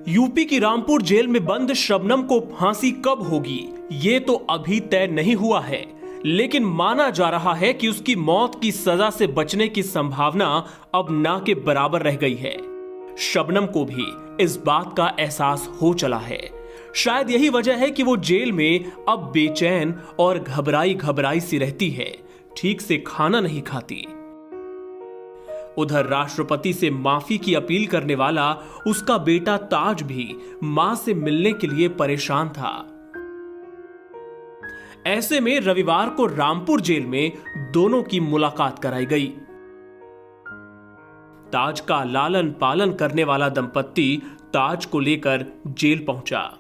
UP की Rampur jail में बंद शबनम को फांसी कब होगी ये तो अभी तय नहीं हुआ है, लेकिन माना जा रहा है कि उसकी मौत की सजा से बचने की संभावना अब ना के बराबर रह गई है। शबनम को भी इस बात का एहसास हो चला है। शायद यही वजह है कि वो जेल में अब बेचैन और घबराई घबराई सी रहती है, ठीक से खाना नहीं खाती। उधर राष्ट्रपति से माफी की अपील करने वाला उसका बेटा ताज भी मां से मिलने के लिए परेशान था। ऐसे में रविवार को रामपुर जेल में दोनों की मुलाकात कराई गई। ताज का लालन पालन करने वाला दंपत्ति ताज को लेकर जेल पहुंचा।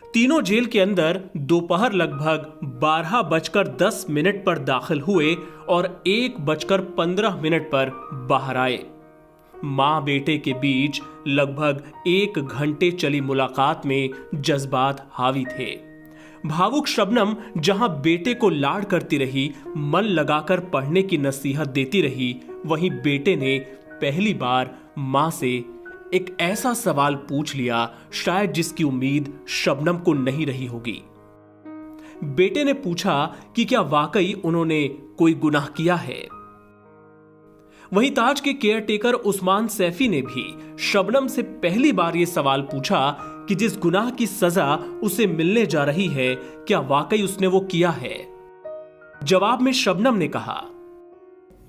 तीनों जेल के अंदर दोपहर लगभग 12:10 पर दाखिल हुए और 1:15 पर बाहर आए। मां बेटे के बीच लगभग 1 घंटे चली मुलाकात में जज्बात हावी थे। भावुक शबनम जहां बेटे को लाड करती रही, मन लगाकर पढ़ने की नसीहत देती रही, वहीं बेटे ने पहली बार मां से एक ऐसा सवाल पूछ लिया शायद जिसकी उम्मीद शबनम को नहीं रही होगी। बेटे ने पूछा कि क्या वाकई उन्होंने कोई गुनाह किया है। वहीं ताज के केयरटेकर उस्मान सैफी ने भी शबनम से पहली बार यह सवाल पूछा कि जिस गुनाह की सजा उसे मिलने जा रही है, क्या वाकई उसने वो किया है। जवाब में शबनम ने कहा,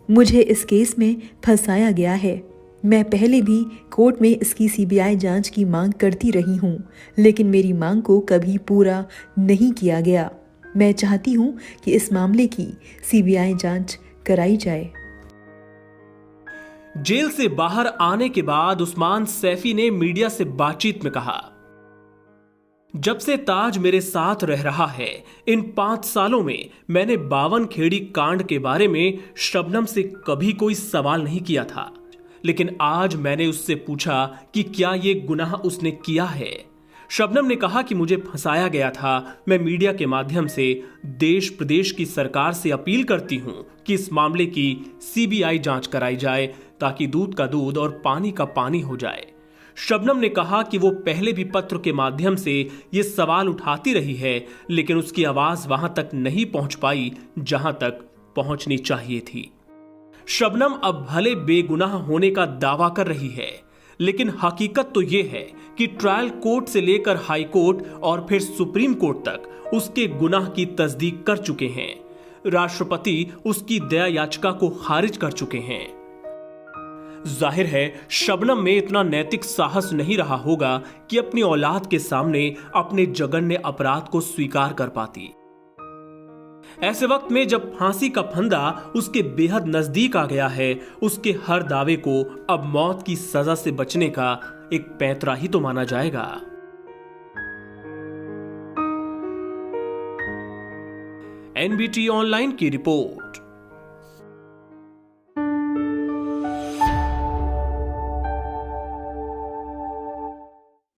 मुझे इस केस में फंसाया गया है। मैं पहले भी कोर्ट में इसकी सीबीआई जांच की मांग करती रही हूं, लेकिन मेरी मांग को कभी पूरा नहीं किया गया। मैं चाहती हूं कि इस मामले की सीबीआई जांच कराई जाए। जेल से बाहर आने के बाद उस्मान सैफी ने मीडिया से बातचीत में कहा, जब से ताज मेरे साथ रह रहा है, इन 5 सालों में मैंने 52 खेड़ी कांड के बारे में शबनम से कभी कोई सवाल नहीं किया था, लेकिन आज मैंने उससे पूछा कि क्या यह गुनाह उसने किया है। शबनम ने कहा कि मुझे फंसाया गया था। मैं मीडिया के माध्यम से देश प्रदेश की सरकार से अपील करती हूं कि इस मामले की सीबीआई जांच कराई जाए ताकि दूध का दूध और पानी का पानी हो जाए। शबनम ने कहा कि वो पहले भी पत्र के माध्यम से ये सवाल उठाती रही है, लेकिन उसकी आवाज वहां तक नहीं पहुंच पाई जहां तक पहुंचनी चाहिए थी। शबनम अब भले बेगुनाह होने का दावा कर रही है, लेकिन हकीकत तो यह है कि ट्रायल कोर्ट से लेकर हाई कोर्ट और फिर सुप्रीम कोर्ट तक उसके गुनाह की तस्दीक कर चुके हैं। राष्ट्रपति उसकी दया याचिका को खारिज कर चुके हैं। जाहिर है शबनम में इतना नैतिक साहस नहीं रहा होगा कि अपनी औलाद के सामने अपने जघन्य अपराध को स्वीकार कर पाती। ऐसे वक्त में जब फांसी का फंदा उसके बेहद नजदीक आ गया है, उसके हर दावे को अब मौत की सजा से बचने का एक पैंतरा ही तो माना जाएगा। एनबीटी ऑनलाइन की रिपोर्ट।